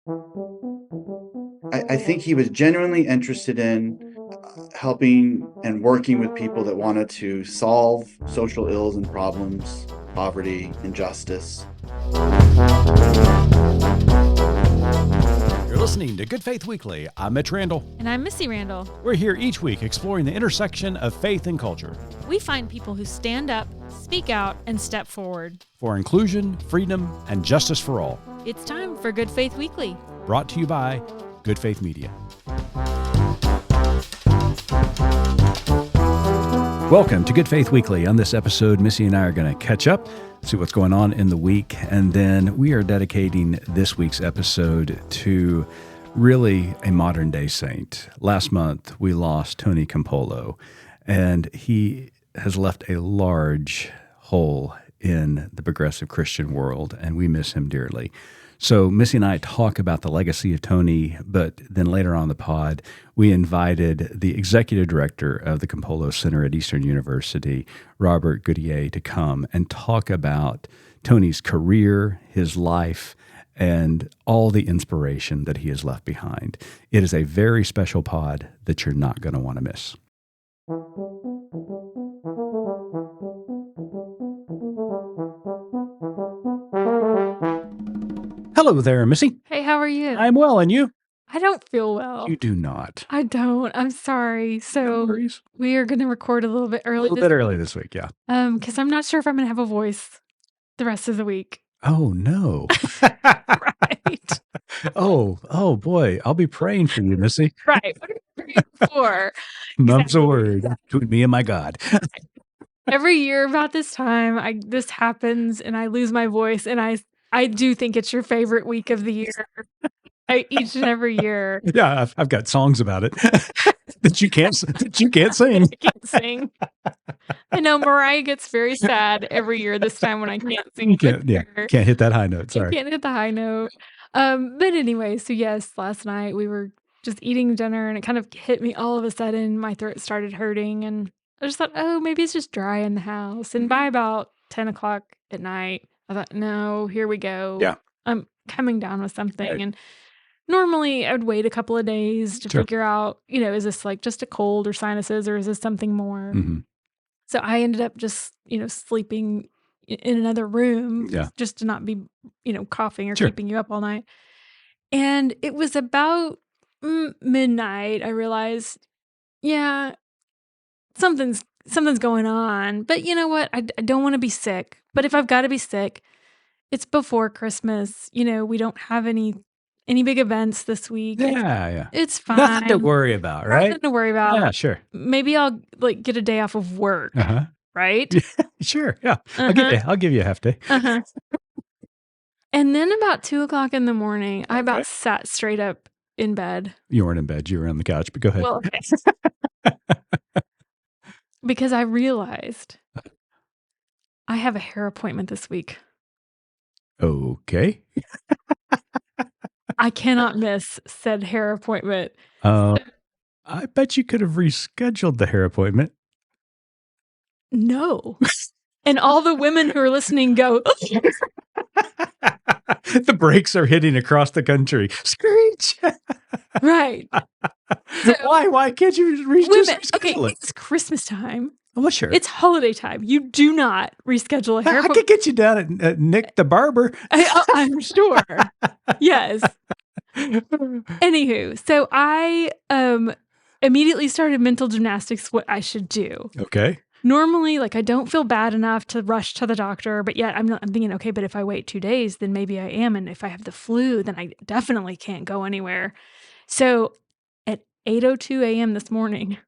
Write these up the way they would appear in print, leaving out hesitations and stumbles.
I think he was genuinely interested in helping and working with people that wanted to solve social ills and problems, poverty, injustice. You're listening to Good Faith Weekly. I'm Mitch Randall. And I'm Missy Randall. We're here each week exploring the intersection of faith and culture. We find people who stand up, speak out, and step forward for inclusion, freedom, and justice for all. It's time for Good Faith Weekly. Brought to you by Good Faith Media. Welcome to Good Faith Weekly. On this episode, Missy and I are going to catch up, see what's going on in the week, and then we are dedicating this week's episode to really a modern-day saint. Last month, we lost Tony Campolo, and he has left a large hole in the progressive Christian world, and we miss him dearly. So Missy and I talk about the legacy of Tony, but then later on in the pod, we invited the executive director of the Campolo Center at Eastern University, Robert Gauthier, to come and talk about Tony's career, his life, and all the inspiration that he has left behind. It is a very special pod that you're not going to want to miss. Hello there, Missy. Hey, how are you? I'm well, and you? I don't feel well. You do not. I don't. I'm sorry. So No worries. We are going to record a little bit early. Early this week, yeah. Because I'm not sure if I'm going to have a voice the rest of the week. Oh, no. Right. Oh, boy. I'll be praying for you, Missy. Right. What are you praying for? Mum's a word between me and my God. Every year about this time, this happens and I lose my voice, and I do think it's your favorite week of the year. Each and every year. Yeah, I've got songs about it that you can't sing. I can't sing. I know Mariah gets very sad every year this time when I can't sing. Can't hit that high note. Sorry. Can't hit the high note. But anyway, so yes, last night we were just eating dinner and it kind of hit me all of a sudden. My throat started hurting and I just thought, oh, maybe it's just dry in the house. And by about 10 o'clock at night, I thought, no, here we go. Yeah. I'm coming down with something. Right. And normally I would wait a couple of days to figure out, is this like just a cold or sinuses or is this something more? Mm-hmm. So I ended up just, sleeping in another room just to not be, coughing or keeping you up all night. And it was about midnight. I realized, something's going on. But you know what? I don't want to be sick. But if I've got to be sick, it's before Christmas. We don't have any big events this week. Yeah. It's fine. Nothing to worry about, right? Nothing to worry about. Yeah, sure. Maybe I'll get a day off of work. Uh-huh. Right? Sure. Yeah. Uh-huh. I'll give you a half day. Uh-huh. And then about 2:00 in the morning, I about sat straight up in bed. You weren't in bed. You were on the couch, but go ahead. Well, okay. Because I realized I have a hair appointment this week. Okay. I cannot miss said hair appointment. I bet you could have rescheduled the hair appointment. No. And all the women who are listening go, the brakes are hitting across the country. Screech. Right. So, why can't you reschedule okay, it? it's Christmas time. Well, sure. It's holiday time. You do not reschedule a hair I could get you down at Nick the Barber. I'm sure. Yes. Anywho, so I immediately started mental gymnastics, what I should do. Okay. Normally, I don't feel bad enough to rush to the doctor, but yet I'm thinking, okay, but if I wait 2 days, then maybe I am. And if I have the flu, then I definitely can't go anywhere. So at 8:02 a.m. this morning,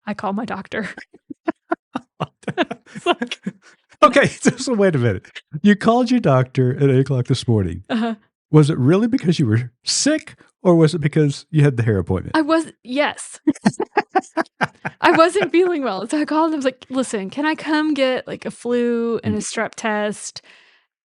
I call my doctor. Okay, so wait a minute. You called your doctor at 8 o'clock this morning. Uh-huh. Was it really because you were sick, or was it because you had the hair appointment? Yes. I wasn't feeling well. So I called and I was like, listen, can I come get a flu and a strep test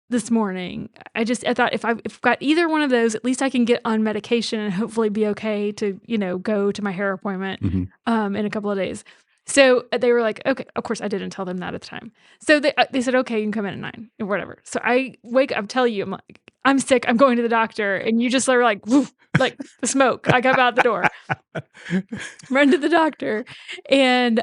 this morning? I thought if I've got either one of those, at least I can get on medication and hopefully be okay to, go to my hair appointment in a couple of days. So they were like, okay, of course I didn't tell them that at the time. So they said, okay, you can come in at 9 or whatever. So I wake up, tell you, I'm sick. I'm going to the doctor. And you just are like, woof, like the smoke. I come out the door, run to the doctor and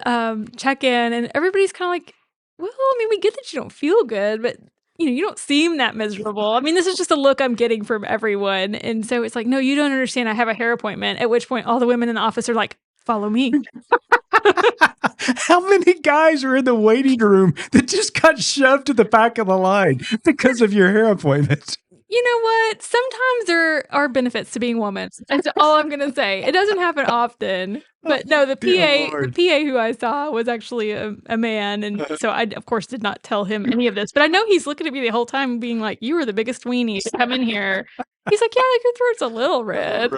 check in. And everybody's kind of like, well, I mean, we get that you don't feel good, but you don't seem that miserable. I mean, this is just a look I'm getting from everyone. And so it's like, no, you don't understand. I have a hair appointment. At which point all the women in the office are like, follow me. How many guys are in the waiting room that just got shoved to the back of the line because of your hair appointment? You know what? Sometimes there are benefits to being a woman. That's all I'm gonna say. It doesn't happen often, but no, the PA who I saw was actually a man, and so I, of course, did not tell him any of this. But I know he's looking at me the whole time, being like, "You were the biggest weenie to come in here." He's like, "Yeah, your throat's a little red."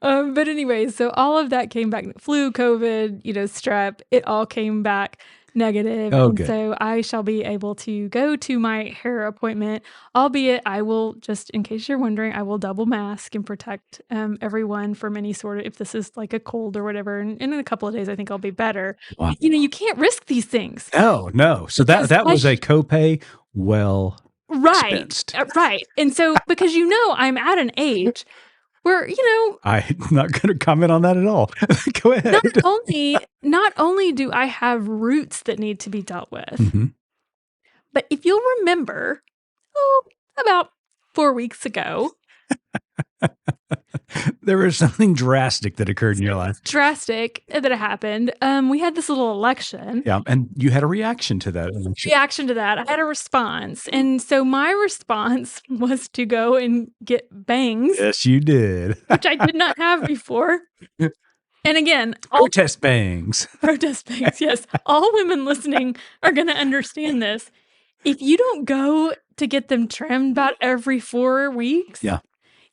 But anyway, so all of that came back. Flu, COVID, strep, it all came back negative. Oh, and good. so I shall be able to go to my hair appointment, albeit I will, just in case you're wondering, I will double mask and protect everyone from any sort of, if this is like a cold or whatever. And in a couple of days, I think I'll be better. Wow. You can't risk these things. No. So that was a copay well expensed. Right. And so, because I'm at an age where, I'm not going to comment on that at all. Go ahead. Not only do I have roots that need to be dealt with, Mm-hmm. but if you'll remember, about 4 weeks ago, there was something drastic that occurred in your life. That happened. We had this little election. Yeah, and you had a reaction to that. I had a response. And so my response was to go and get bangs. Yes, you did. Which I did not have before. And again, protest bangs. Protest bangs, yes. All women listening are going to understand this. If you don't go to get them trimmed about every 4 weeks,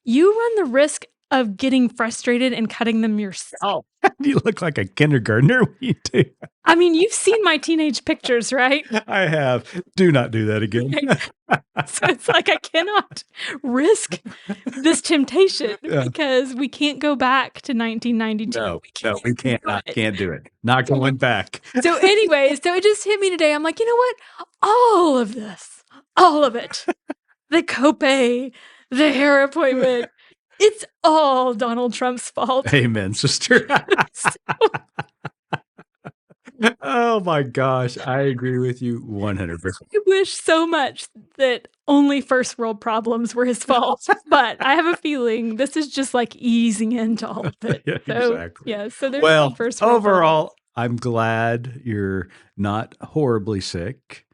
you run the risk of getting frustrated and cutting them yourself. You look like a kindergartner when you do. I mean, you've seen my teenage pictures, right? I have. Do not do that again. So it's like I cannot risk this temptation because we can't go back to 1992. No, we can't. Can't do it. Not going back. So anyway, it just hit me today. I'm like, you know what? All of this, all of it, the copay, the hair appointment, it's all Donald Trump's fault. Amen, sister. Oh my gosh, I agree with you 100%. I wish so much that only first world problems were his fault, but I have a feeling this is just like easing into all of it. Exactly. Yeah, so there's first world overall, problems. I'm glad you're not horribly sick.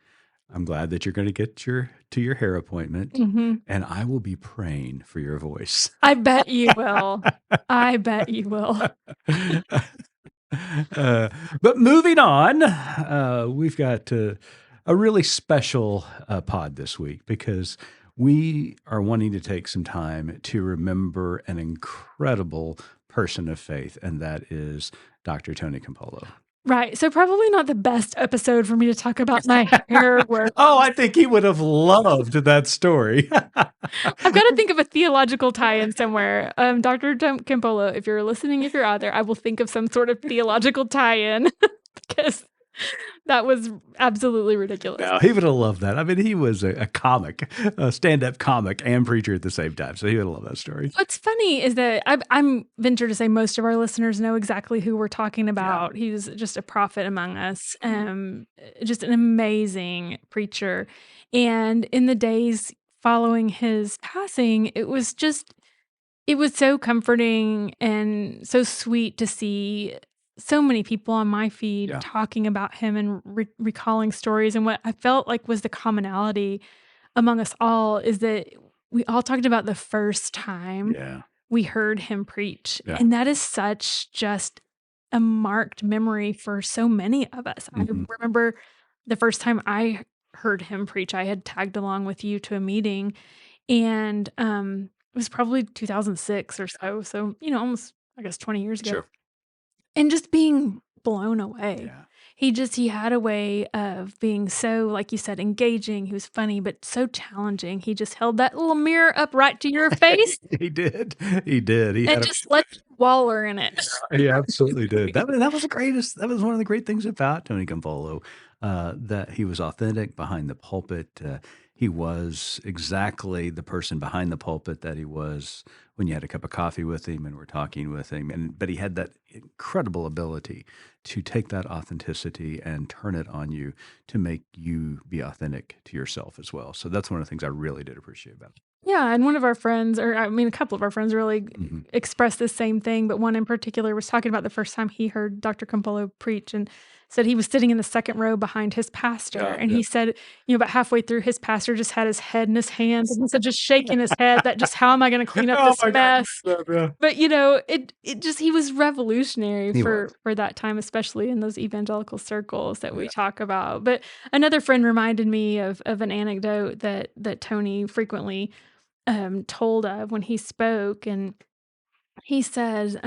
I'm glad that you're going to get to your hair appointment, and I will be praying for your voice. I bet you will. I bet you will. But moving on, we've got a really special pod this week because we are wanting to take some time to remember an incredible person of faith, and that is Dr. Tony Campolo. Right. So probably not the best episode for me to talk about my hair work. Oh, I think he would have loved that story. I've got to think of a theological tie-in somewhere. Dr. Campolo, if you're listening, if you're out there, I will think of some sort of theological tie-in because that was absolutely ridiculous. No, he would have loved that. I mean, he was a comic, a stand-up comic and preacher at the same time. So he would have loved that story. What's funny is that I'm venture to say most of our listeners know exactly who we're talking about. Yeah. He's just a prophet among us, just an amazing preacher. And in the days following his passing, it was so comforting and so sweet to see so many people on my feed talking about him and recalling stories. And what I felt like was the commonality among us all is that we all talked about the first time we heard him preach. Yeah. And that is such just a marked memory for so many of us. I remember the first time I heard him preach, I had tagged along with you to a meeting, and it was probably 2006 or so. So, almost, I guess, 20 years ago. Sure. And just being blown away. Yeah. He had a way of being so, like you said, engaging. He was funny, but so challenging. He just held that little mirror up right to your face. He did. And just let you waller in it. He absolutely did. That was the greatest. That was one of the great things about Tony Campolo, that he was authentic behind the pulpit. He was exactly the person behind the pulpit that he was when you had a cup of coffee with him and were talking with him. But he had that incredible ability to take that authenticity and turn it on you to make you be authentic to yourself as well. So that's one of the things I really did appreciate about it. Yeah, and one of our friends, or I mean, a couple of our friends really expressed the same thing, but one in particular was talking about the first time he heard Dr. Campolo preach and said he was sitting in the second row behind his pastor. And he said, about halfway through, his pastor just had his head in his hands and he said, just shaking his head that just, how am I going to clean up this mess? But, he was revolutionary for that time, especially in those evangelical circles that we talk about. But another friend reminded me of an anecdote that Tony frequently told of when he spoke, and he says,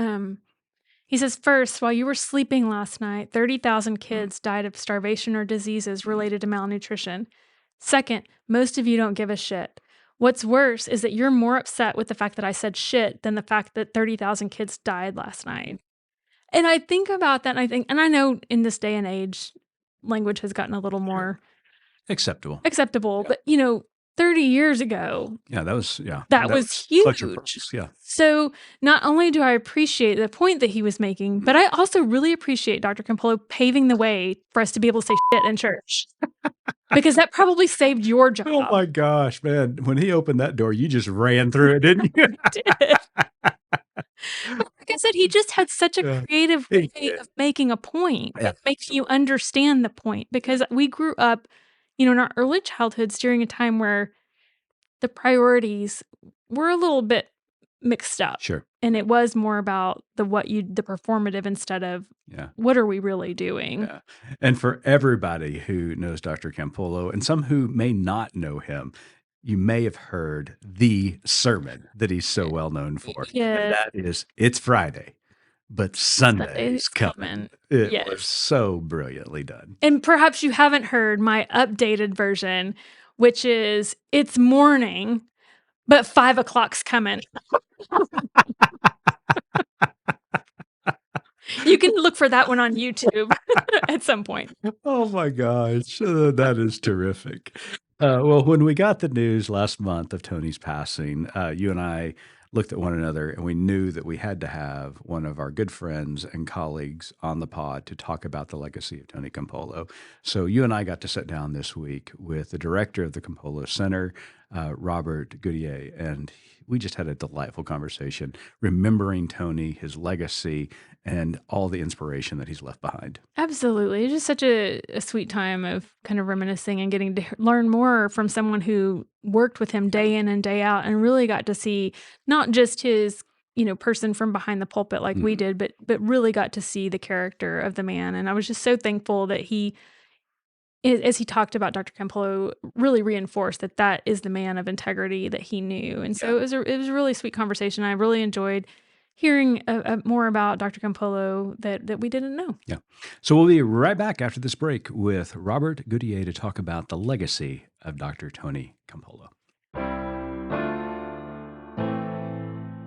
first, while you were sleeping last night, 30,000 kids died of starvation or diseases related to malnutrition. Second, most of you don't give a shit. What's worse is that you're more upset with the fact that I said shit than the fact that 30,000 kids died last night. And I think about that, and I know in this day and age, language has gotten a little more acceptable. But 30 years ago, that was huge. So not only do I appreciate the point that he was making, but I also really appreciate Dr. Campolo paving the way for us to be able to say shit in church. Because that probably saved your job. Oh my gosh, man. When he opened that door, you just ran through it, didn't you? I did. But like I said, he just had such a creative way of making a point. It makes you understand the point, because we grew up, in our early childhoods during a time where the priorities were a little bit mixed up. Sure. And it was more about the performative instead of what are we really doing? Yeah. And for everybody who knows Dr. Campolo, and some who may not know him, you may have heard the sermon that he's so well known for. Yeah. And that is, it's Friday, but Sunday's coming. It was so brilliantly done. And perhaps you haven't heard my updated version, which is, it's morning, but 5 o'clock's coming. You can look for that one on YouTube at some point. Oh my gosh, that is terrific. Well, when we got the news last month of Tony's passing, you and I looked at one another and we knew that we had to have one of our good friends and colleagues on the pod to talk about the legacy of Tony Campolo. So you and I got to sit down this week with the director of the Campolo Center, Robert Gauthier, and we just had a delightful conversation remembering Tony, his legacy, and all the inspiration that he's left behind. Absolutely. It's just such a sweet time of kind of reminiscing and getting to learn more from someone who worked with him day in and day out and really got to see not just his, person from behind the pulpit like we did, but really got to see the character of the man. And I was just so thankful that he, as he talked about Dr. Campolo, really reinforced that is the man of integrity that he knew. And so it was a really sweet conversation. I really enjoyed hearing more about Dr. Campolo that we didn't know. Yeah. So we'll be right back after this break with Robert Gauthier to talk about the legacy of Dr. Tony Campolo.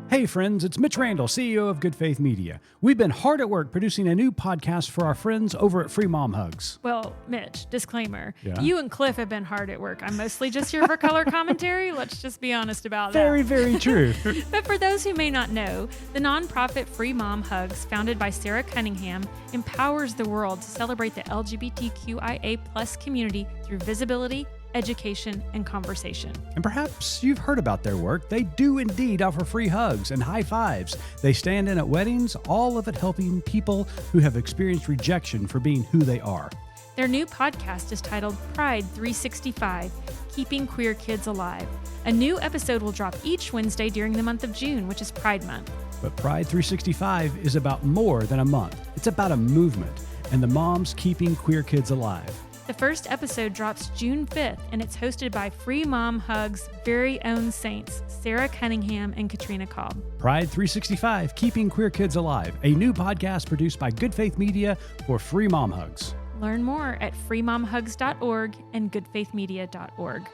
Hey friends, it's Mitch Randall, CEO of Good Faith Media. We've been hard at work producing a new podcast for our friends over at Free Mom Hugs. Well, Mitch, disclaimer. Yeah? You and Cliff have been hard at work. I'm mostly just here for color commentary. Let's just be honest about that. Very, very true. But for those who may not know, the nonprofit Free Mom Hugs, founded by Sarah Cunningham, empowers the world to celebrate the LGBTQIA+ community through visibility, education, and conversation. And perhaps you've heard about their work. They do indeed offer free hugs and high fives. They stand in at weddings, all of it helping people who have experienced rejection for being who they are. Their new podcast is titled Pride 365, Keeping Queer Kids Alive. A new episode will drop each Wednesday during the month of June, which is Pride Month. But Pride 365 is about more than a month. It's about a movement and the moms keeping queer kids alive. The first episode drops June 5th, and it's hosted by Free Mom Hugs' very own saints, Sarah Cunningham and Katrina Cobb. Pride 365, Keeping Queer Kids Alive, a new podcast produced by Good Faith Media for Free Mom Hugs. Learn more at freemomhugs.org and goodfaithmedia.org.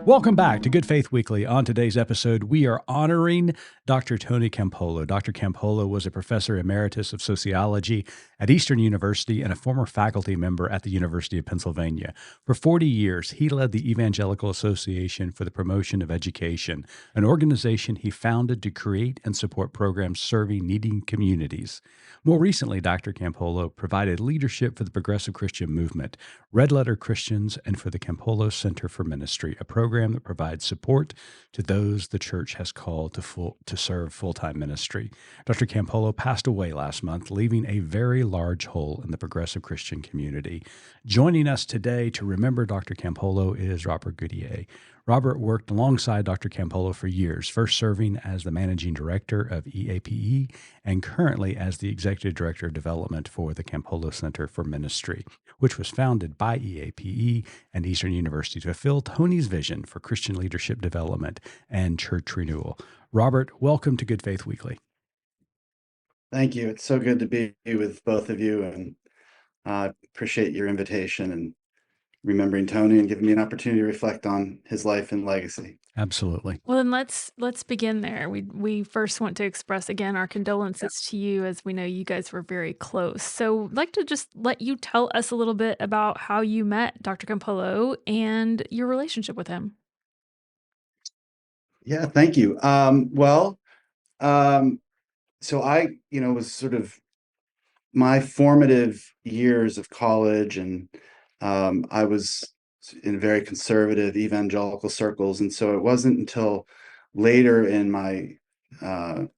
Welcome back to Good Faith Weekly. On today's episode, we are honoring Dr. Tony Campolo. Dr. Campolo was a professor emeritus of sociology at Eastern University and a former faculty member at the University of Pennsylvania. For 40 years, he led the Evangelical Association for the Promotion of Education, an organization he founded to create and support programs serving needy communities. More recently, Dr. Campolo provided leadership for the Progressive Christian Movement, Red Letter Christians, and for the Campolo Center for Ministry, a program that provides support to those the church has called to serve full-time ministry. Dr. Campolo passed away last month, leaving a very large hole in the progressive Christian community. Joining us today to remember Dr. Campolo is Robert Gauthier. Robert worked alongside Dr. Campolo for years, first serving as the managing director of EAPE and currently as the executive director of development for the Campolo Center for Ministry, which was founded by EAPE and Eastern University to fulfill Tony's vision for Christian leadership development and church renewal. Robert, welcome to Good Faith Weekly. Thank you. It's so good to be with both of you, and I appreciate your invitation and remembering Tony and giving me an opportunity to reflect on his life and legacy. Absolutely. Well, then let's begin there. We first want to express again our condolences to you, as we know you guys were very close. So I'd like to just let you tell us a little bit about how you met Dr. Campolo and your relationship with him. Yeah, thank you. So I, was sort of my formative years of college, and I was in very conservative evangelical circles, and so it wasn't until later in my my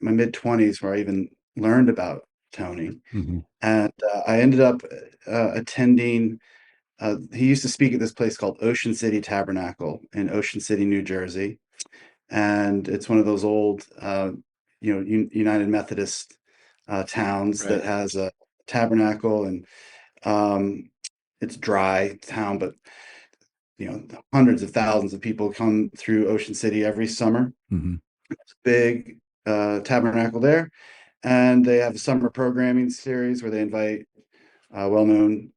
mid-20s where I even learned about Tony. Mm-hmm. And I ended up attending. He used to speak at this place called Ocean City Tabernacle in Ocean City, New Jersey, and it's one of those old United Methodist towns that has a tabernacle, and it's dry town, but hundreds of thousands of people come through Ocean City every summer. Mm-hmm. It's a big tabernacle there, and they have a summer programming series where they invite well-known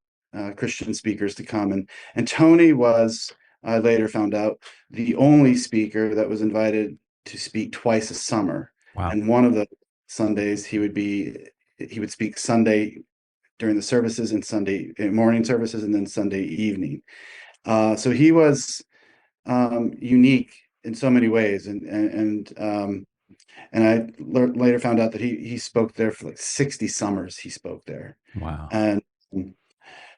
Christian speakers to come, and Tony was, I later found out, the only speaker that was invited to speak twice a summer. Wow. And one of the Sundays he would speak Sunday during the services and Sunday morning services, and then Sunday evening. So he was unique in so many ways, and I later found out that he spoke there for like 60 summers. He spoke there. Wow. And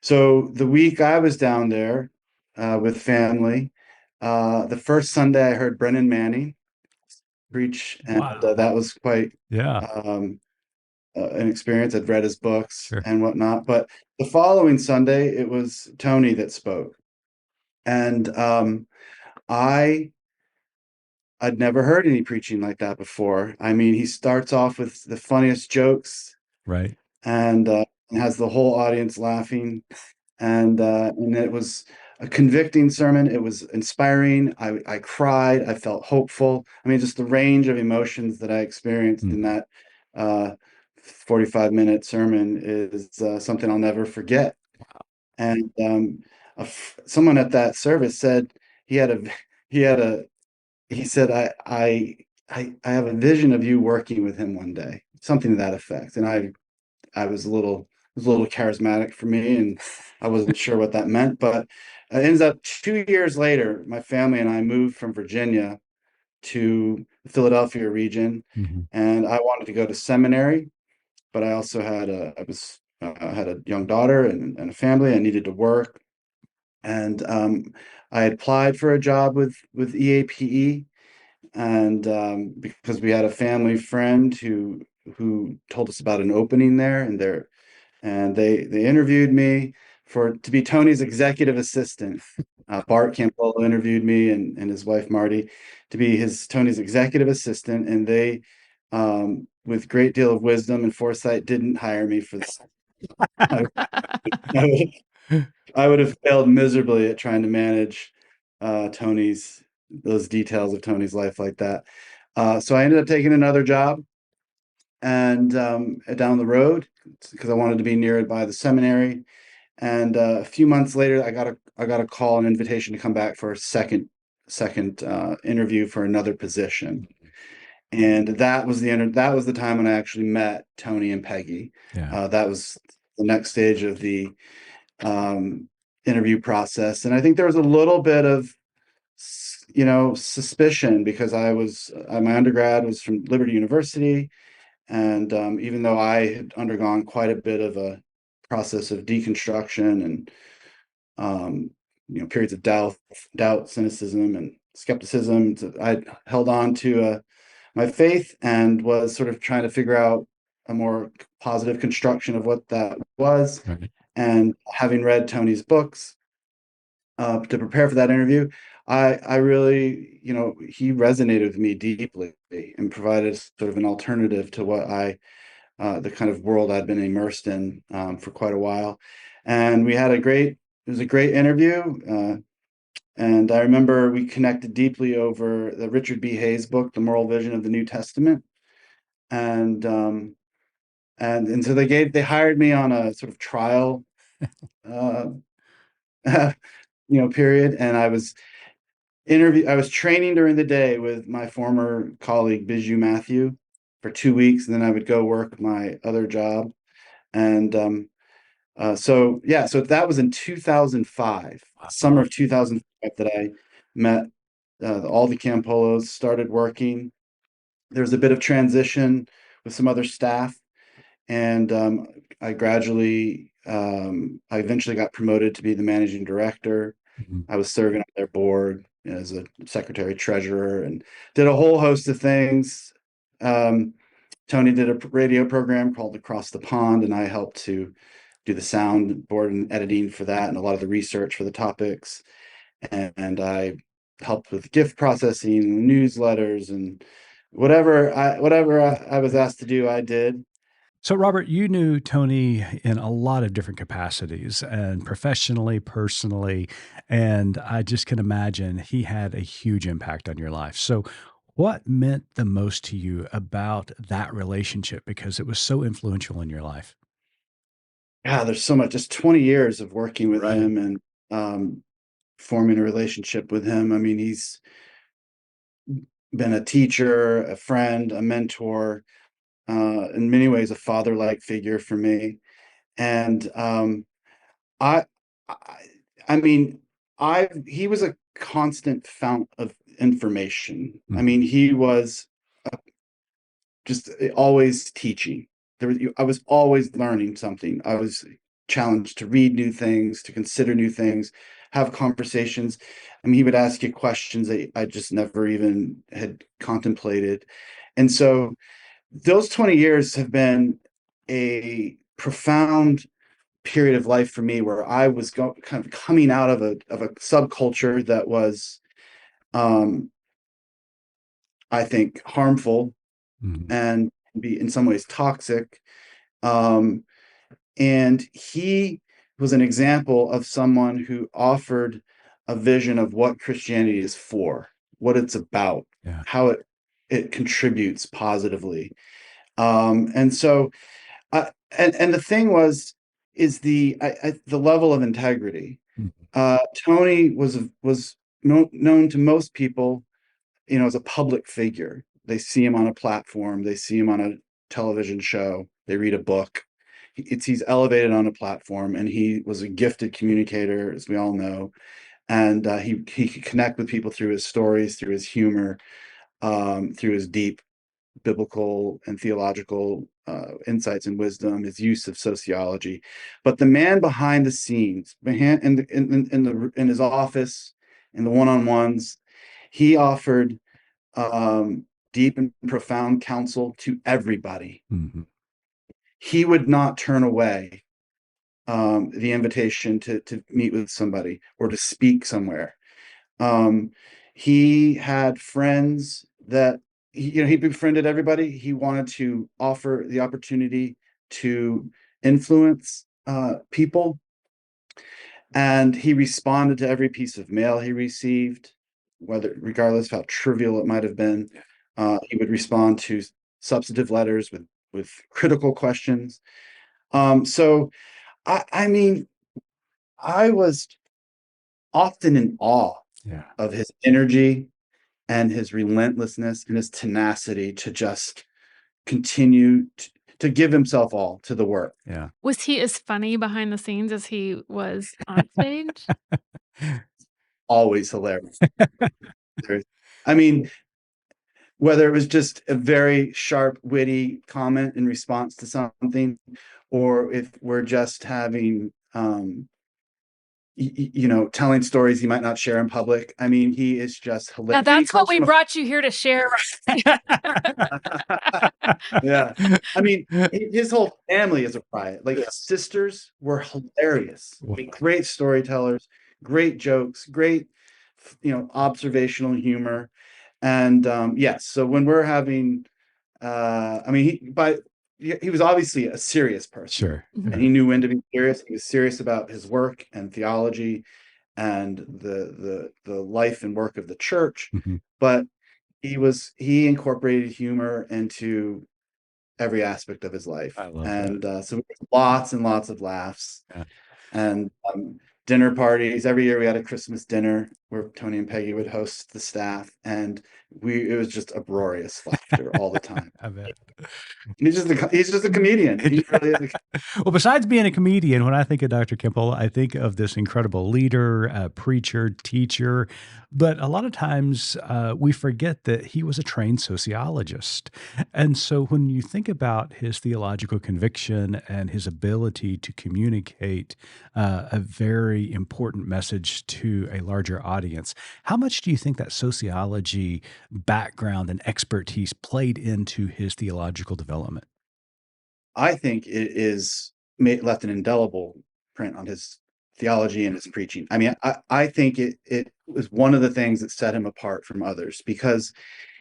so the week I was down there with family, the first Sunday I heard Brennan Manning preach, and Wow. that was quite an experience. I'd read his books and whatnot, but the following Sunday it was Tony that spoke, and I'd never heard any preaching like that before. I mean, he starts off with the funniest jokes, right, and has the whole audience laughing, and it was a convicting sermon. It was inspiring. I cried. I felt hopeful. I mean, just the range of emotions that I experienced in that 45-minute sermon is something I'll never forget. And someone at that service said he said, I have a vision of you working with him one day, something to that effect. And I was a little charismatic for me, and I wasn't sure what that meant. But it ends up 2 years later, my family and I moved from Virginia to the Philadelphia region, and I wanted to go to seminary, but I also had a young daughter and a family. I needed to work, and I applied for a job with EAPE, and because we had a family friend who told us about an opening there, and they interviewed me to be Tony's executive assistant. Bart Campolo interviewed me and his wife Marty to be Tony's executive assistant, and they, with great deal of wisdom and foresight, didn't hire me for this. I would have failed miserably at trying to manage those details of Tony's life like that. So I ended up taking another job, and down the road, because I wanted to be near by the seminary. And a few months later, I got a call, an invitation to come back for a second interview for another position. And that was the time when I actually met Tony and Peggy. Yeah. That was the next stage of the um, interview process, and I think there was a little bit of suspicion because my undergrad was from Liberty University, and even though I had undergone quite a bit of a process of deconstruction and um, periods of doubt, cynicism, and skepticism, I held on to my faith and was sort of trying to figure out a more positive construction of what that was. Right. And having read Tony's books to prepare for that interview, I really, he resonated with me deeply and provided sort of an alternative to the kind of world I'd been immersed in for quite a while. And it was a great interview. And I remember we connected deeply over the Richard B. Hayes book, The Moral Vision of the New Testament. And so they hired me on a sort of trial uh, period. And I was training during the day with my former colleague Bijou Matthew for 2 weeks, and then I would go work my other job. And so that was in 2005, summer Wow. of 2005, that I met all the Campolos, started working. There was a bit of transition with some other staff, and I eventually got promoted to be the managing director. Mhm. I was serving on their board as a secretary treasurer and did a whole host of things. Um, Tony did a radio program called Across the Pond, and I helped to do the sound board and editing for that and a lot of the research for the topics. And I helped with gift processing, newsletters, and whatever I was asked to do, I did. So, Robert, you knew Tony in a lot of different capacities and professionally, personally, and I just can imagine he had a huge impact on your life. So, what meant the most to you about that relationship because it was so influential in your life? Yeah, there's so much. Just 20 years of working with Right. him and um, forming a relationship with him. I mean, he's been a teacher, a friend, a mentor, in many ways, a father-like figure for me. And I, I, I mean, he was a constant fount of information. I Mhm. mean, he was just always teaching. I was always learning something. I was challenged to read new things, to consider new things, have conversations. I mean, he would ask you questions that I just never even had contemplated. And so those 20 years have been a profound period of life for me where I was kind of coming out of a subculture that was, um, I think, harmful Mhm. and be in some ways toxic. Um, and he was an example of someone who offered a vision of what Christianity is for, what it's about, Yeah. how it contributes positively. And so, and the thing is the level of integrity. Mhm. Tony was known to most people, as a public figure. They see him on a platform, they see him on a television show, they read a book. He's elevated on a platform, and he was a gifted communicator, as we all know. And he could connect with people through his stories, through his humor, through his deep biblical and theological insights and wisdom, his use of sociology. But the man behind the scenes, in his office, in the one-on-ones, he offered deep and profound counsel to everybody. Mhm. He would not turn away the invitation to meet with somebody or to speak somewhere. Um, he had friends that he befriended everybody. He wanted to offer the opportunity to influence people, and he responded to every piece of mail he received, regardless of how trivial it might have been. He would respond to substantive letters with critical questions. So I mean, I was often in awe Yeah. of his energy and his relentlessness and his tenacity to just continue to give himself all to the work. Yeah. Was he as funny behind the scenes as he was on stage? Always hilarious. I mean, whether it was just a very sharp, witty comment in response to something, or if we're just having, telling stories he might not share in public. I mean, he is just Now hilarious. And he that's what comes we from brought you here to share. yeah. I mean, his whole family is a riot. Like his sisters were hilarious. I mean, great storytellers, great jokes, great, observational humor. And yes, so when we're having, I mean, he was obviously a serious person, Sure. and he knew when to be serious. He was serious about his work and theology and the life and work of the church, Mhm. but he incorporated humor into every aspect of his life, I love that. and so lots and lots of laughs Yeah. and dinner parties. Every year we had a Christmas dinner where Tony and Peggy would host the staff, and it was just uproarious laughter all the time. I bet. He's just a comedian. He really is. Well, besides being a comedian, when I think of Dr. Campolo, I think of this incredible leader, preacher, teacher. But a lot of times we forget that he was a trained sociologist. And so when you think about his theological conviction and his ability to communicate a very important message to a larger audience, how much do you think that sociology background and expertise played into his theological development? I think it is left an indelible print on his theology and his preaching. I mean, I think it was one of the things that set him apart from others, because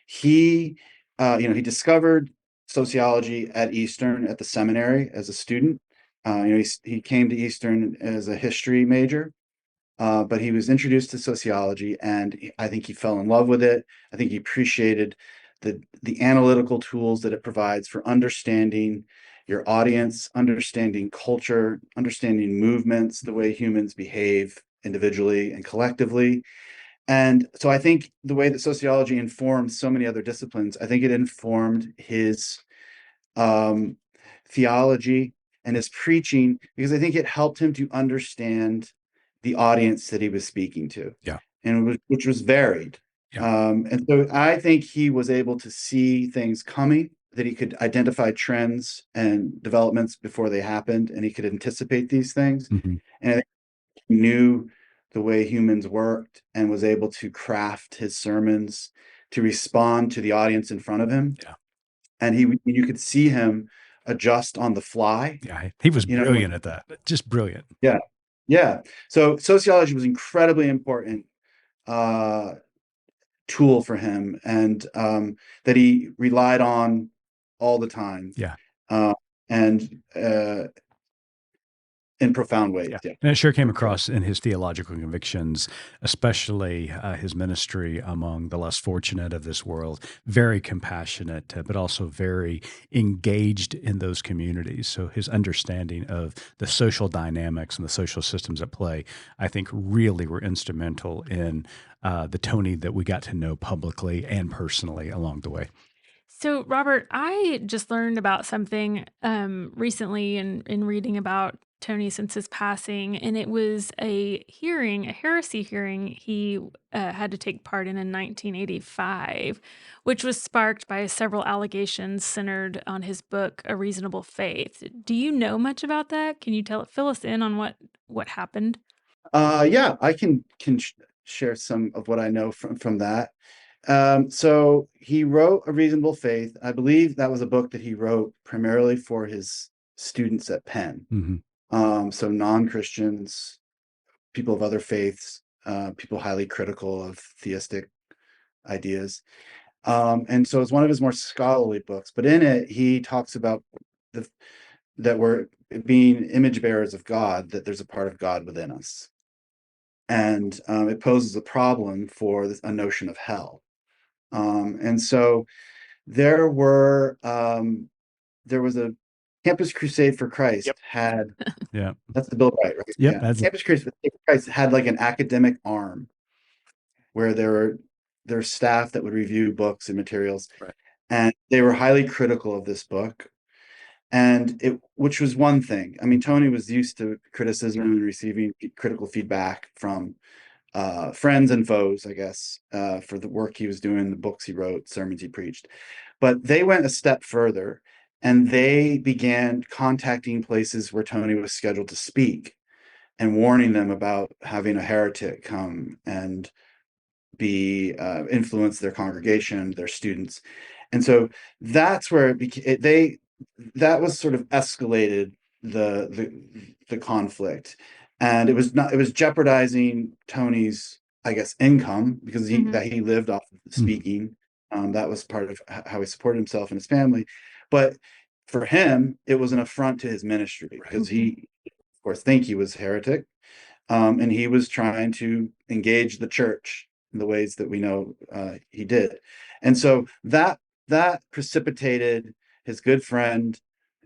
he, he discovered sociology at Eastern at the seminary as a student. He came to Eastern as a history major, but he was introduced to sociology, and I think he fell in love with it. I think he appreciated the analytical tools that it provides for understanding your audience, understanding culture, understanding movements, the way humans behave individually and collectively. And so I think the way that sociology informed so many other disciplines, I think it informed his um, theology and his preaching, because I think it helped him to understand the audience that he was speaking to, Yeah. which was varied. Yeah. And so I think he was able to see things coming, that he could identify trends and developments before they happened, and he could anticipate these things. Mhm. And I think he knew the way humans worked and was able to craft his sermons to respond to the audience in front of him. Yeah. And you could see him adjust on the fly. Yeah. He was You know, brilliant at that. Just brilliant. yeah, yeah. So sociology was incredibly important uh, tool for him, and that he relied on all the time, Yeah. uh, and in profound ways. Yeah. Yeah. And it sure came across in his theological convictions, especially his ministry among the less fortunate of this world. Very compassionate, but also very engaged in those communities. So his understanding of the social dynamics and the social systems at play, I think, really were instrumental in the Tony that we got to know publicly and personally along the way. So, Robert, I just learned about something recently in reading about Tony since his passing, and it was a hearing, a heresy hearing he had to take part in 1985, which was sparked by several allegations centered on his book, A Reasonable Faith. Do you know much about that? Can you fill us in on what happened? Yeah, I can share some of what I know from that. So he wrote A Reasonable Faith. I believe that was a book that he wrote primarily for his students at Penn. Hmm. So non-Christians, people of other faiths, people highly critical of theistic ideas. And so it's one of his more scholarly books, but in it, he talks about the, that we're being image bearers of God, that there's a part of God within us. And it poses a problem for a notion of hell. And so there were there was Campus Crusade for Christ Yep. had, Yeah. that's the Bill Wright, right? Yep. Yeah. Campus Crusade for Christ had like an academic arm where there were staff that would review books and materials, Right. and they were highly critical of this book. And which was one thing. I mean, Tony was used to criticism and receiving critical feedback from friends and foes, I guess, for the work he was doing, the books he wrote, sermons he preached. But they went a step further, and they began contacting places where Tony was scheduled to speak and warning them about having a heretic come and be influence their congregation, their students. And so that's where that was sort of escalated the conflict, and it was jeopardizing Tony's, I guess, income, because he lived off of speaking. That was part of how he supported himself and his family. But for him, it was an affront to his ministry, because he, of course, think he was heretic, and he was trying to engage the church in the ways that we know he did. And so that precipitated his good friend,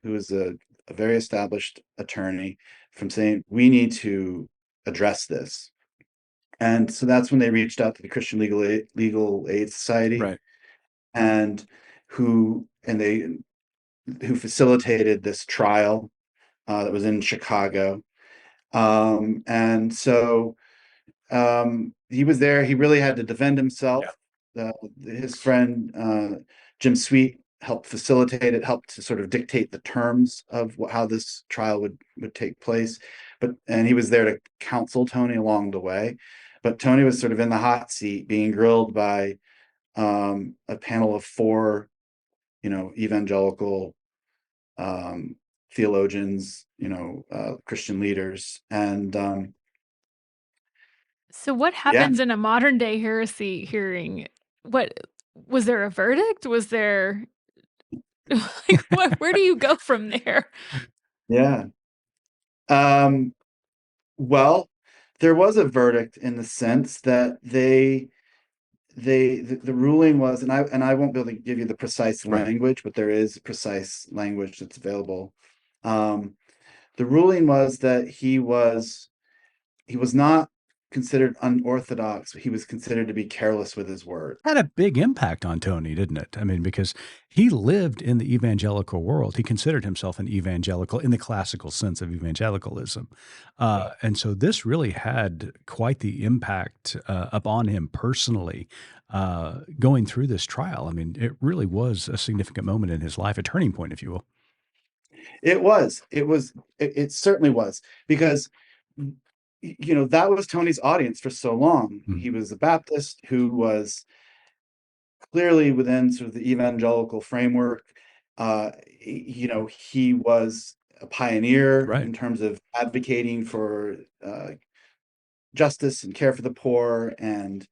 who is a very established attorney, from saying, we need to address this. And so that's when they reached out to the Christian Legal Aid Society, Right. and who facilitated this trial that was in Chicago. And so he was there. He really had to defend himself. His friend Jim Sweet helped facilitate it, helped to sort of dictate the terms of how this trial would take place. And he was there to counsel Tony along the way. But Tony was sort of in the hot seat, being grilled by a panel of four, evangelical theologians, Christian leaders. And So what happens in a modern day heresy hearing? What was there a verdict? Was there like where do you go from there? Yeah. Well, there was a verdict in the sense that the ruling was, and I won't be able to give you the precise language, but there is precise language that's available. The ruling was that he was not considered unorthodox. He was considered to be careless with his word. Had a big impact on Tony, didn't it? I mean, because he lived in the evangelical world. He considered himself an evangelical in the classical sense of evangelicalism. And so this really had quite the impact upon him personally going through this trial. I mean, it really was a significant moment in his life, a turning point, if you will. It certainly was, because that was Tony's audience for so long. He was a Baptist who was clearly within sort of the evangelical framework. He was a pioneer in terms of advocating for justice and care for the poor, and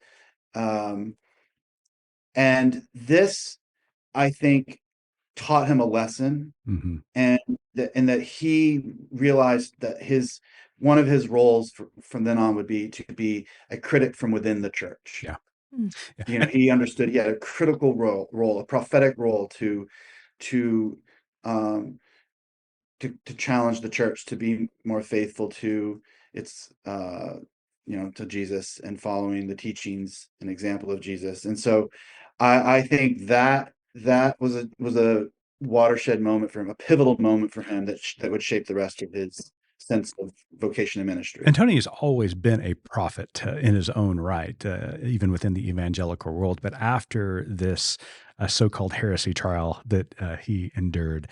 this, I think, taught him a lesson, and that he realized that one of his roles from then on would be to be a critic from within the church. He understood he had a critical role, a prophetic role to challenge the church to be more faithful to its to Jesus, and following the teachings and example of Jesus. And so I think that was a watershed moment for him, a pivotal moment for him that would shape the rest of his sense of vocation and ministry. And Tony has always been a prophet in his own right, even within the evangelical world. But after this so-called heresy trial that he endured,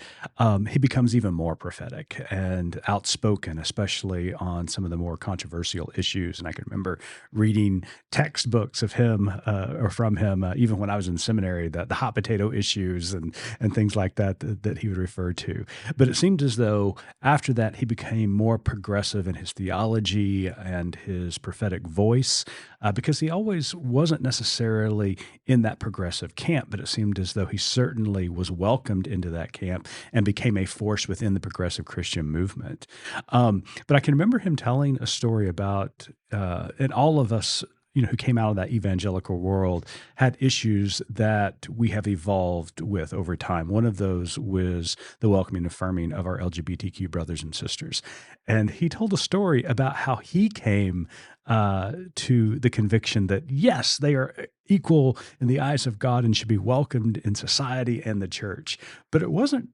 he becomes even more prophetic and outspoken, especially on some of the more controversial issues. And I can remember reading textbooks of him or from him, even when I was in seminary, the hot potato issues and things like that he would refer to. But it seemed as though after that, he became more progressive in his theology and his prophetic voice, because he always wasn't necessarily in that progressive camp, but it seemed as though he certainly was welcomed into that camp and became a force within the progressive Christian movement. But I can remember him telling a story about, and all of us, who came out of that evangelical world had issues that we have evolved with over time. One of those was the welcoming and affirming of our LGBTQ brothers and sisters. And he told a story about how he came to the conviction that, yes, they are equal in the eyes of God and should be welcomed in society and the church. But it wasn't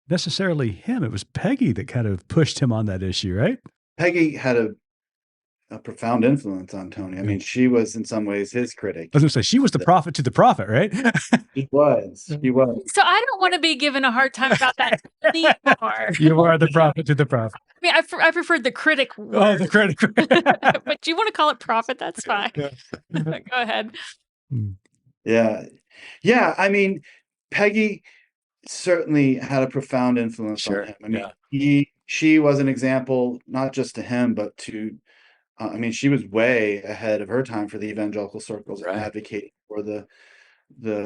necessarily him. It was Peggy that kind of pushed him on that issue, right? Peggy had a profound influence on Tony. I mean, she was in some ways his critic. I was going to say, she was the prophet to the prophet, right? She was. She was. So I don't want to be given a hard time about that anymore. You are the prophet to the prophet. I mean, I preferred the critic word. Oh, the critic. But do you want to call it prophet? That's fine. Yeah. Go ahead. Yeah. Yeah. I mean, Peggy certainly had a profound influence on him. I mean, she was an example, not just to him, but to, I mean, she was way ahead of her time for the evangelical circles, advocating for the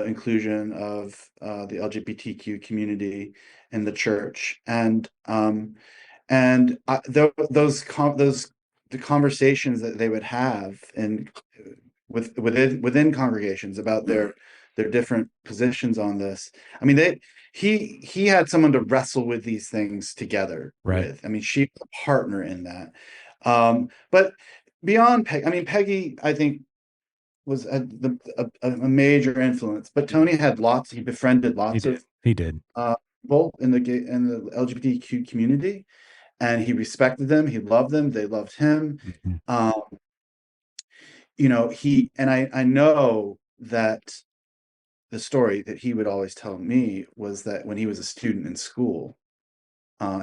inclusion of the LGBTQ community in the church. And the conversations that they would have within congregations about their different positions on this. I mean, he had someone to wrestle with these things together with. I mean, she was a partner in that. But beyond Peggy, I mean, Peggy, I think, was a major influence. But Tony had lots. He befriended lots of people in the LGBTQ community, and he respected them. He loved them. They loved him. I know that the story that he would always tell me was that when he was a student in school,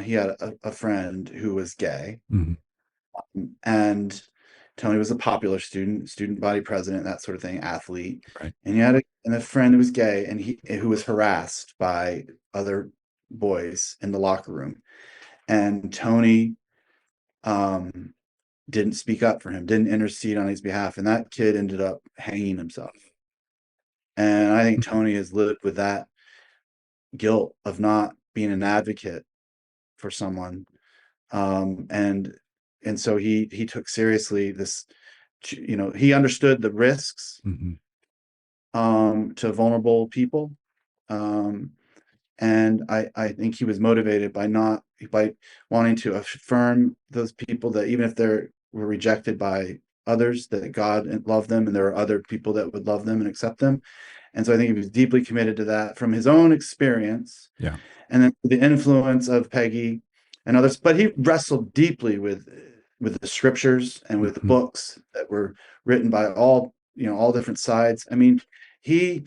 he had a friend who was gay, and Tony was a popular student body president, that sort of thing, athlete. And he had a friend who was gay, and who was harassed by other boys in the locker room. And Tony didn't speak up for him, didn't intercede on his behalf, and that kid ended up hanging himself. And I think Tony has lived with that guilt of not being an advocate for someone. And so he took seriously this, he understood the risks to vulnerable people. And I think he was motivated by wanting to affirm those people, that even if they were rejected by others, that God loved them, and there are other people that would love them and accept them. And so I think he was deeply committed to that from his own experience. Yeah. And then the influence of Peggy and others, but he wrestled deeply with the scriptures and with the books that were written by all different sides. I mean, he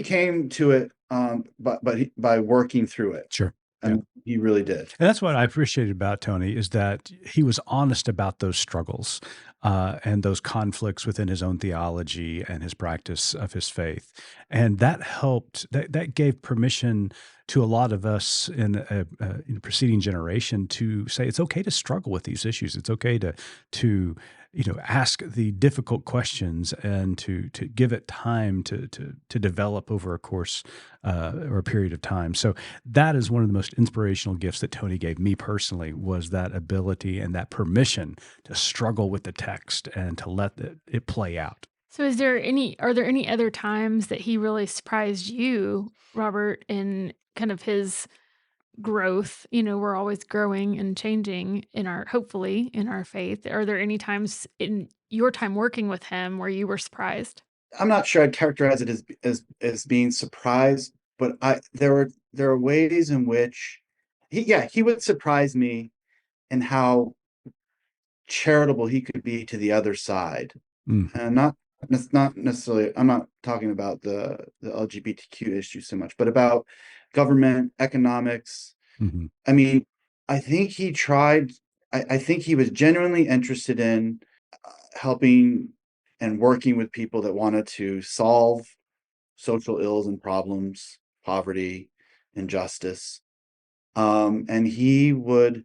came to it by working through it. Sure. And he really did. And that's what I appreciated about Tony, is that he was honest about those struggles and those conflicts within his own theology and his practice of his faith. And that helped, that gave permission to a lot of us in a preceding generation to say it's okay to struggle with these issues. It's okay to ask the difficult questions and to give it time to develop over a course or a period of time. So that is one of the most inspirational gifts that Tony gave me personally, was that ability and that permission to struggle with the text and to let it play out. So are there any other times that he really surprised you, Robert, in kind of his growth? We're always growing and changing hopefully in our faith. Are there any times in your time working with him where you were surprised? I'm not sure I'd characterize it as being surprised, but there are ways in which he would surprise me in how charitable he could be to the other side. And not necessarily, I'm not talking about the LGBTQ issue so much, but about government, economics. I mean, I think he tried, I think he was genuinely interested in helping and working with people that wanted to solve social ills and problems, poverty, injustice. And he would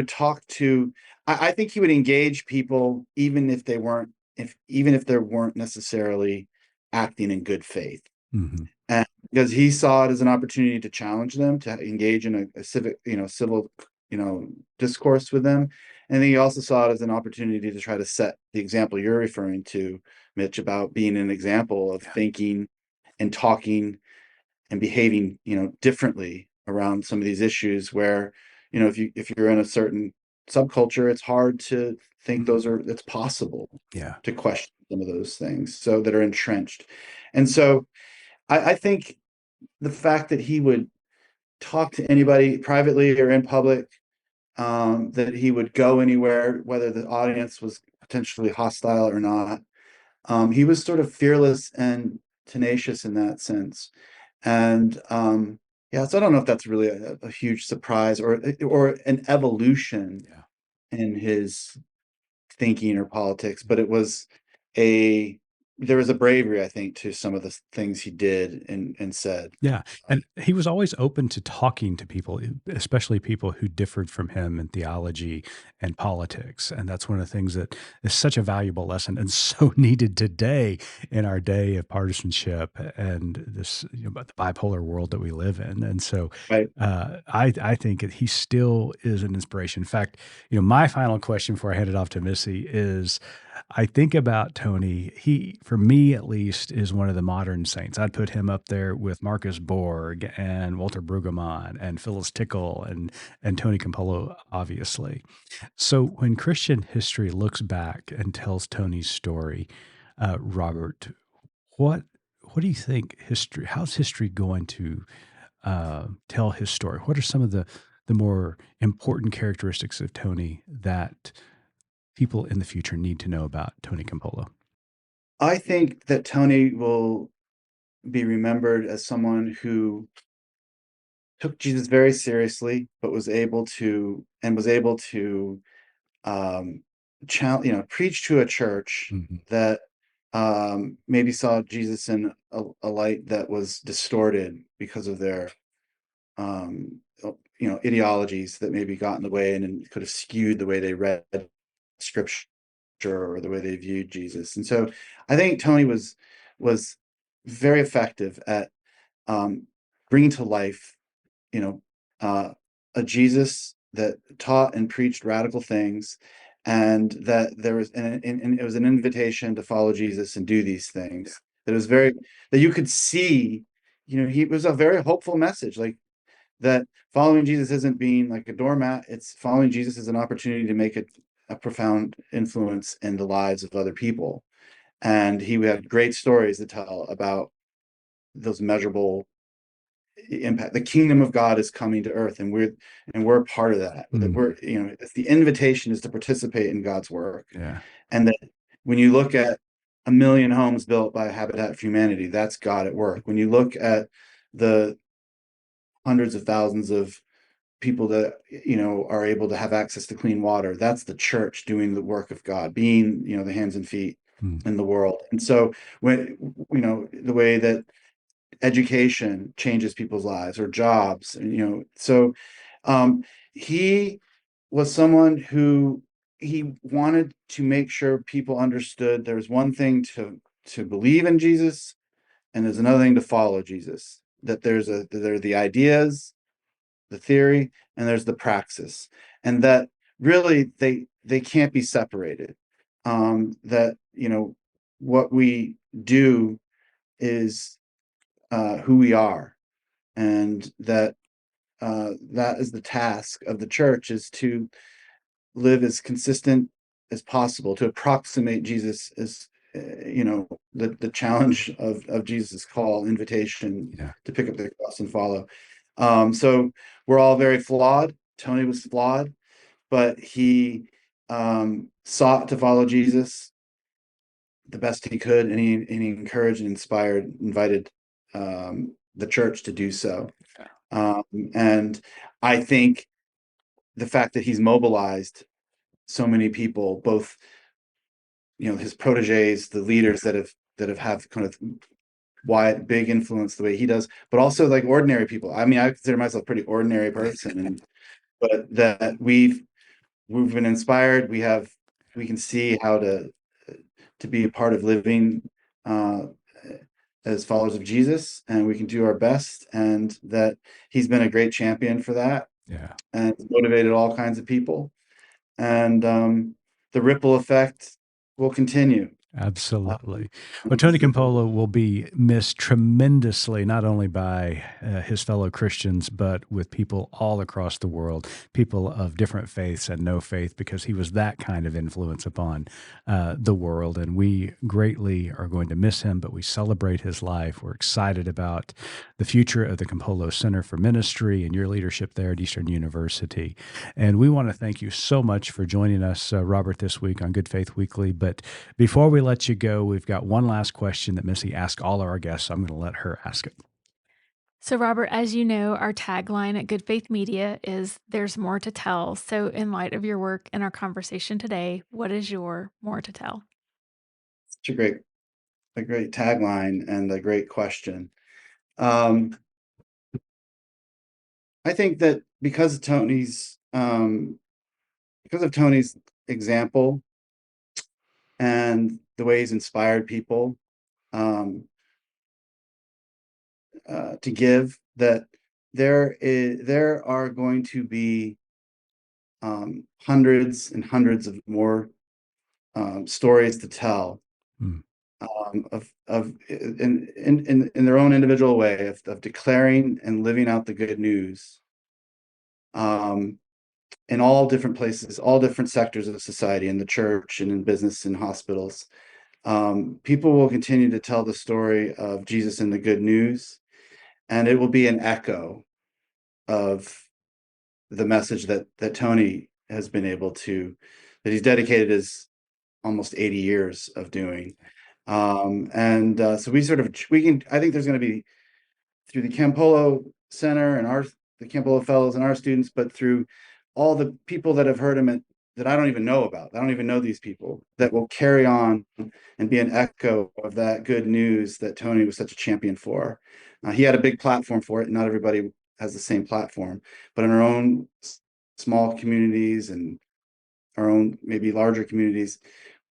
talk to, I think he would engage people even if they weren't necessarily acting in good faith. And because he saw it as an opportunity to challenge them, to engage in a civic, civil, discourse with them. And then he also saw it as an opportunity to try to set the example you're referring to, Mitch, about being an example of thinking and talking and behaving, differently around some of these issues where, if you're in a certain subculture, it's hard to think it's possible Yeah. to question some of those things so that are entrenched. And so I think the fact that he would talk to anybody privately or in public, that he would go anywhere, whether the audience was potentially hostile or not. He was sort of fearless and tenacious in that sense. And yeah, so I don't know if that's really a huge surprise or an evolution in his thinking or politics, but there was a bravery, I think, to some of the things he did and said. Yeah, and he was always open to talking to people, especially people who differed from him in theology and politics, and that's one of the things that is such a valuable lesson and so needed today in our day of partisanship and this, the bipolar world that we live in. And so, Right. I think that he still is an inspiration. In fact, my final question before I hand it off to Missy is, I think about Tony. He, for me at least, is one of the modern saints. I'd put him up there with Marcus Borg and Walter Brueggemann and Phyllis Tickle and Tony Campolo, obviously. So when Christian history looks back and tells Tony's story, Robert, what what do you think history? How's history going to tell his story? What are some of the more important characteristics of Tony that people in the future need to know about Tony Campolo? I think that Tony will be remembered as someone who took Jesus very seriously, but was able to preach to a church Mhm. that maybe saw Jesus in a light that was distorted because of their ideologies that maybe got in the way and could have skewed the way they read scripture or the way they viewed Jesus. And so I think Tony was very effective at bringing to life, you know, uh, a Jesus that taught and preached radical things, and that there was, and it was an invitation to follow Jesus and do these things. That you could see, he was a very hopeful message, like that following Jesus isn't being like a doormat. It's following Jesus as an opportunity to make a profound influence in the lives of other people. And he had great stories to tell about those measurable impact. The kingdom of God is coming to earth, and we're a part of that. That Mm. it's the invitation is to participate in God's work. Yeah. And that when you look at 1 million homes built by Habitat for Humanity, that's God at work. When you look at the hundreds of thousands of people that are able to have access to clean water, that's the church doing the work of God, being the hands and feet Mm. in the world. And so when the way that education changes people's lives or jobs, so he was someone who he wanted to make sure people understood there's one thing to believe in Jesus, and there's another thing to follow Jesus. That there are the ideas, the theory, and there's the praxis, and that really they can't be separated. That what we do is who we are, and that is the task of the church, is to live as consistent as possible, to approximate Jesus as the challenge of Jesus' call, invitation Yeah. to pick up the cross and follow. So we're all very flawed. Tony was flawed, but he sought to follow Jesus the best he could, and he encouraged and invited the church to do so. And I think the fact that he's mobilized so many people, both his proteges, the leaders that have kind of wide, big influence the way he does, but also like ordinary people. I mean, I consider myself a pretty ordinary person, but that we've been inspired. We can see how to be a part of living as followers of Jesus, and we can do our best, and that he's been a great champion for that Yeah. and motivated all kinds of people. and the ripple effect will continue. Absolutely. Um, Well, Tony Campolo will be missed tremendously, not only by his fellow Christians, but with people all across the world, people of different faiths and no faith, because he was that kind of influence upon the world. And we greatly are going to miss him, but we celebrate his life. We're excited about the future of the Campolo Center for Ministry and your leadership there at Eastern University. And we want to thank you so much for joining us, Robert, this week on Good Faith Weekly. But before we let you go, we've got one last question that Missy asks all of our guests. So I'm going to let her ask it. So, Robert, as you know, our tagline at Good Faith Media is "There's more to tell." So, in light of your work and our conversation today, what is your more to tell? Such a great tagline and a great question. Um, I think that because of Tony's example and the way he's inspired people um, to give, that there are going to be hundreds and hundreds of more stories to tell Mm. of in their own individual way of declaring and living out the good news um, in all different places, all different sectors of society, in the church and in business and hospitals. People will continue to tell the story of Jesus and the good news, and it will be an echo of the message that Tony has been able to, that he's dedicated his almost 80 years of doing. And so I think there's going to be, through the Campolo Center and the Campolo Fellows and our students, but through all the people that have heard him that I don't even know about. I don't even know these people that will carry on and be an echo of that good news that Tony was such a champion for. He had a big platform for it. Not everybody has the same platform, but in our own small communities and our own maybe larger communities,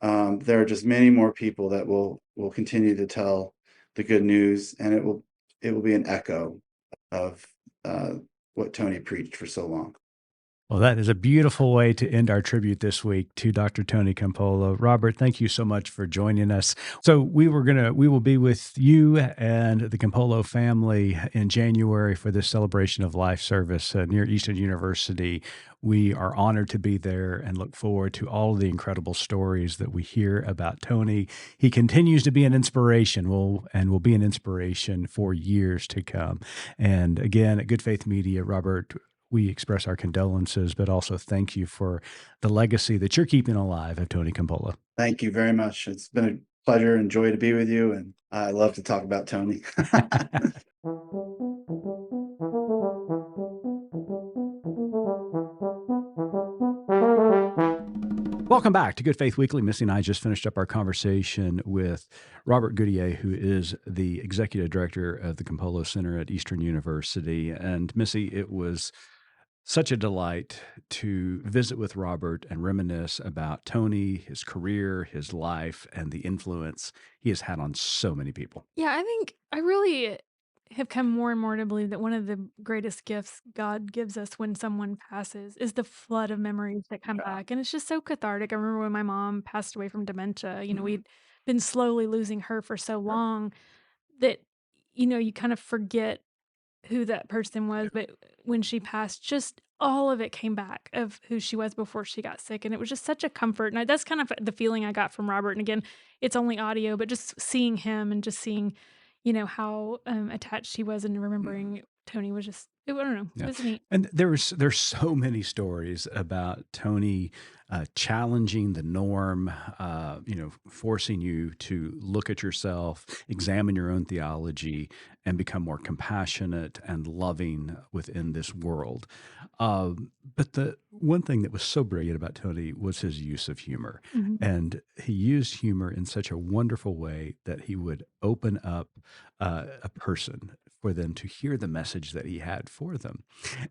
there are just many more people that will continue to tell the good news, and it will be an echo of uh, what Tony preached for so long. Well, that is a beautiful way to end our tribute this week to Dr. Tony Campolo. Robert, thank you so much for joining us. So we will be with you and the Campolo family in January for this celebration of life service near Eastern University. We are honored to be there and look forward to all of the incredible stories that we hear about Tony. He continues to be an inspiration, and will be an inspiration for years to come. And again, at Good Faith Media, Robert, we express our condolences, but also thank you for the legacy that you're keeping alive of Tony Campolo. Thank you very much. It's been a pleasure and joy to be with you, and I love to talk about Tony. Welcome back to Good Faith Weekly. Missy and I just finished up our conversation with Robert Gauthier, who is the executive director of the Campolo Center at Eastern University. And Missy, it was such a delight to visit with Robert and reminisce about Tony, his career, his life, and the influence he has had on so many people. Yeah, I think I really have come more and more to believe that one of the greatest gifts God gives us when someone passes is the flood of memories that come Yeah. back. And it's just so cathartic. I remember when my mom passed away from dementia, we'd been slowly losing her for so long that, you kind of forget who that person was, but when she passed, just all of it came back of who she was before she got sick, and it was just such a comfort, and that's kind of the feeling I got from Robert, and again, it's only audio, but just seeing him and just seeing, how, attached he was and remembering Tony was just I don't know, it Yeah. was neat. And there's so many stories about Tony challenging the norm, forcing you to look at yourself, examine your own theology, and become more compassionate and loving within this world. But the one thing that was so brilliant about Tony was his use of humor. Mhm. And he used humor in such a wonderful way that he would open up a person for them to hear the message that he had for them.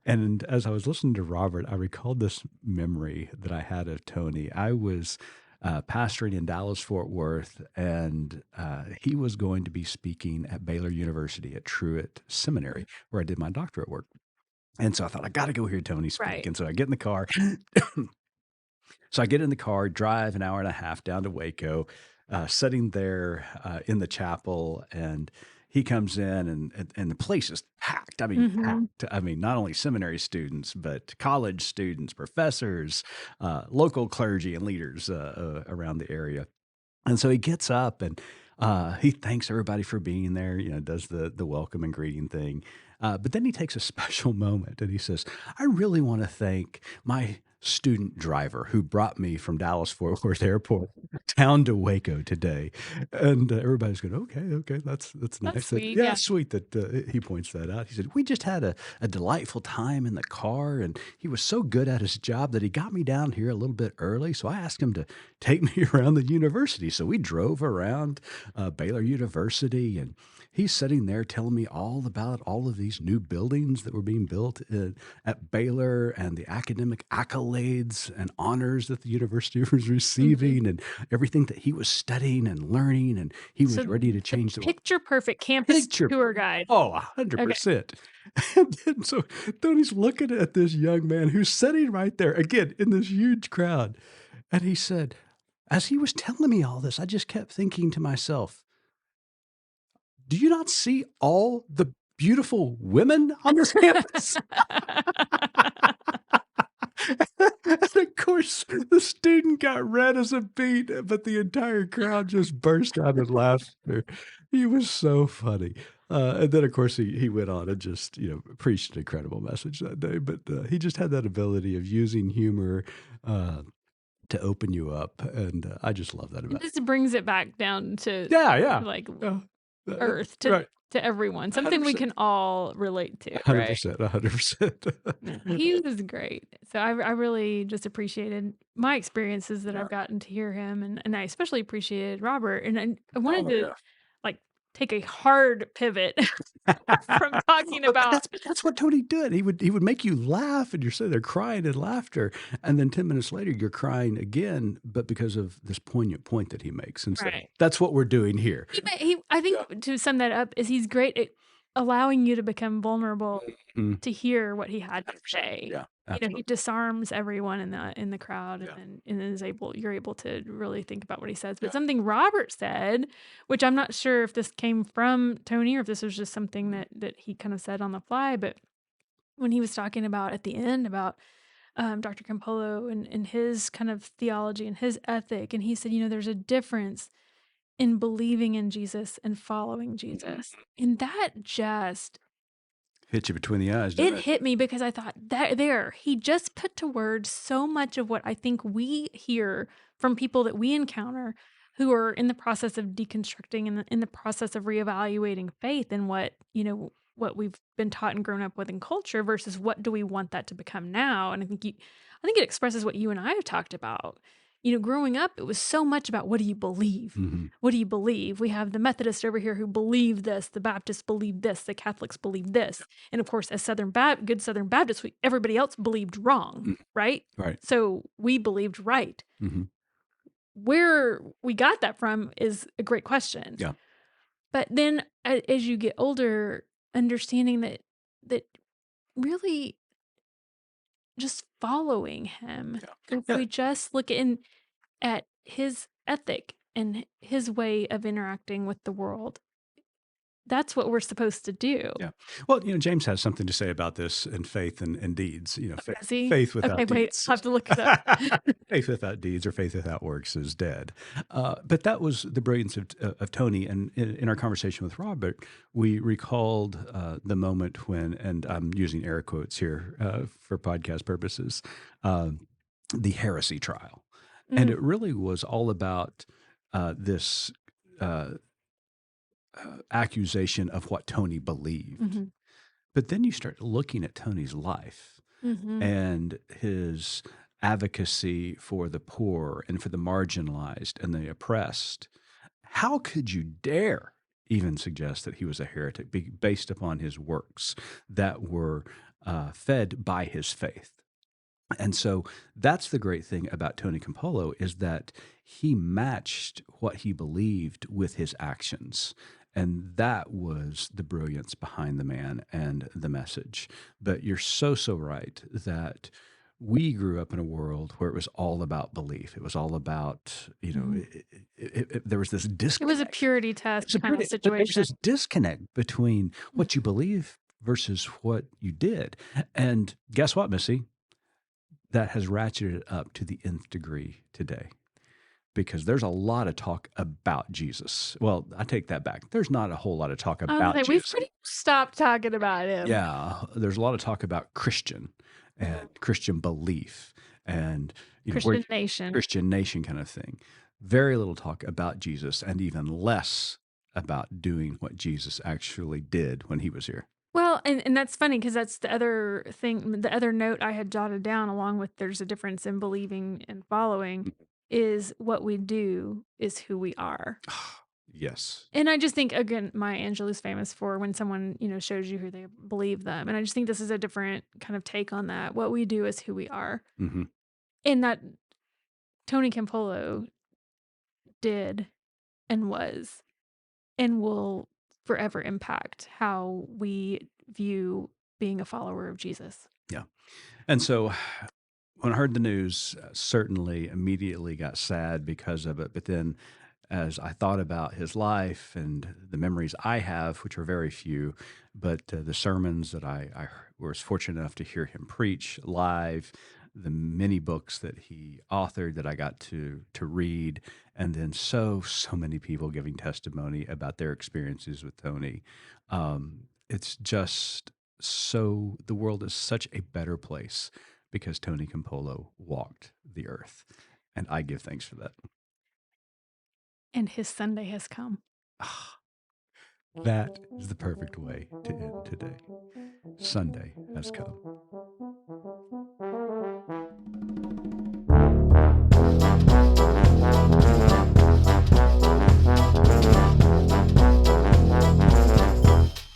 And as I was listening to Robert, I recalled this memory that I had of Tony. I was pastoring in Dallas, Fort Worth, and he was going to be speaking at Baylor University at Truett Seminary, where I did my doctorate work. And so I thought, I got to go hear Tony speak. Right. And so I get in the car So I get in the car, drive an hour and a half down to Waco, sitting there in the chapel, and he comes in, and the place is packed. I mean, Mhm. packed. I mean, not only seminary students, but college students, professors, local clergy, and leaders around the area. And so he gets up and he thanks everybody for being there, does the welcome and greeting thing. But then he takes a special moment and he says, I really want to thank my student driver who brought me from Dallas Fort Worth Airport down to Waco today. And everybody's going, okay, that's That's nice. sweet, Yeah, yeah. it's sweet that he points that out. He said, we just had a delightful time in the car, and he was so good at his job that he got me down here a little bit early. So I asked him to take me around the university. So we drove around Baylor University, and he's sitting there telling me all about all of these new buildings that were being built at Baylor and the academic accolades and honors that the university was Mhm. receiving and everything that he was studying and learning. And he was So ready to the change the world. picture perfect campus Picture. tour guide. Oh, Okay. 100%. And then so Tony's looking at this young man who's sitting right there, again, in this huge crowd. And he said, as he was telling me all this, I just kept thinking to myself, do you not see all the beautiful women on this campus? And of course, the student got red as a beet, but the entire crowd just burst out in laughter. He was so funny. And then, of course, he went on and just, preached an incredible message that day. But he just had that ability of using humor uh, to open you up. And I just love that It about him. just brings it back down to, Yeah, yeah. like, Yeah. earth, Right. to everyone, something we 100%. can all relate to, right? 100%. 100%. Yeah, he was great. So I really just appreciated my experiences that Yeah. I've gotten to hear him, and I especially appreciated Robert, and I wanted Oh, to, yeah. like, take a hard pivot from talking But about that's what Tony did. He would make you laugh, and you're sitting there crying in laughter, and then 10 minutes later, you're crying again, but because of this poignant point that he makes, and so right. that's what we're doing here. I Yeah. think to sum that up is he's great at allowing you to become vulnerable Mhm. to hear what he had to 100%. say. Yeah, He absolutely. disarms everyone in the crowd, Yeah, and is you're able to really think about what he says. But yeah. something Robert said, which I'm not sure if this came from Tony or if this was just something that he kind of said on the fly, but when he was talking about at the end about Dr. Campolo and his kind of theology and his ethic, and he said, there's a difference in believing in Jesus and following Jesus. And that just Hit you between the eyes, it didn't it? hit me because I thought that he just put to words so much of what I think we hear from people that we encounter who are in the process of deconstructing and in the process of reevaluating faith and what we've been taught and grown up with in culture versus what do we want that to become now. And I think it expresses what you and I have talked about. Growing up, it was so much about what do you believe? Mhm. What do you believe? We have the Methodists over here who believe this, the Baptists believe this, the Catholics believe this. And of course, as good Southern Baptists, everybody else believed wrong, Mm, right? right. So we believed right. Mhm. Where we got that from is a great question. Yeah. But then as you get older, understanding that really just following him, Yeah. if Yeah. we just look at his ethic and his way of interacting with the world, that's what we're supposed to do. Yeah. Well, James has something to say about this in faith and deeds. Does he? Faith without Okay, wait, deeds. I'll have to look it up. Faith without deeds or faith without works is dead. But that was the brilliance of Tony. And in our conversation with Robert, we recalled the moment when, and I'm using air quotes here for podcast purposes, the heresy trial. And it really was all about this accusation of what Tony believed. Mhm. But then you start looking at Tony's life Mhm. and his advocacy for the poor and for the marginalized and the oppressed. How could you dare even suggest that he was a heretic based upon his works that were fed by his faith? And so that's the great thing about Tony Campolo is that he matched what he believed with his actions. And that was the brilliance behind the man and the message. But you're so right that we grew up in a world where it was all about belief. It was all about, there was this It disconnect. was a purity test kind of But there was situation. this disconnect between what you believe versus what you did. And guess what, Missy? That has ratcheted up to the nth degree today, because there's a lot of talk about Jesus. Well, I take that back. There's not a whole lot of talk about We've Jesus. pretty much stopped talking about him. Yeah, there's a lot of talk about Christian and Christian belief and Christian nation. Christian nation kind of thing. Very little talk about Jesus, and even less about doing what Jesus actually did when he was here. Well, and that's funny because that's the other thing, the other note I had jotted down along with there's a difference in believing and following is what we do is who we are. Yes. And I just think, again, Maya Angelou's famous for when someone, shows you who they believe them. And I just think this is a different kind of take on that. What we do is who we are. Mm-hmm. And that Tony Campolo did and was and will forever impact how we view being a follower of Jesus. Yeah. And so when I heard the news, certainly immediately got sad because of it. But then as I thought about his life and the memories I have, which are very few, but the sermons that I was fortunate enough to hear him preach live, the many books that he authored that I got to read, and then so many people giving testimony about their experiences with Tony. It's just the world is such a better place because Tony Campolo walked the earth, and I give thanks for that. And his Sunday has come. That is the perfect way to end today. Sunday has come.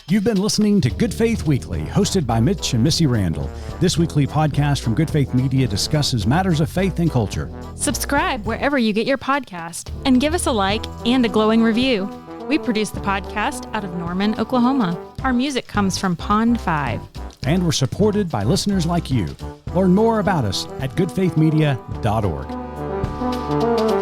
You've been listening to Good Faith Weekly, hosted by Mitch and Missy Randall. This weekly podcast from Good Faith Media discusses matters of faith and culture. Subscribe wherever you get your podcast and give us a like and a glowing review. We produce the podcast out of Norman, Oklahoma. Our music comes from Pond 5. And we're supported by listeners like you. Learn more about us at goodfaithmedia.org.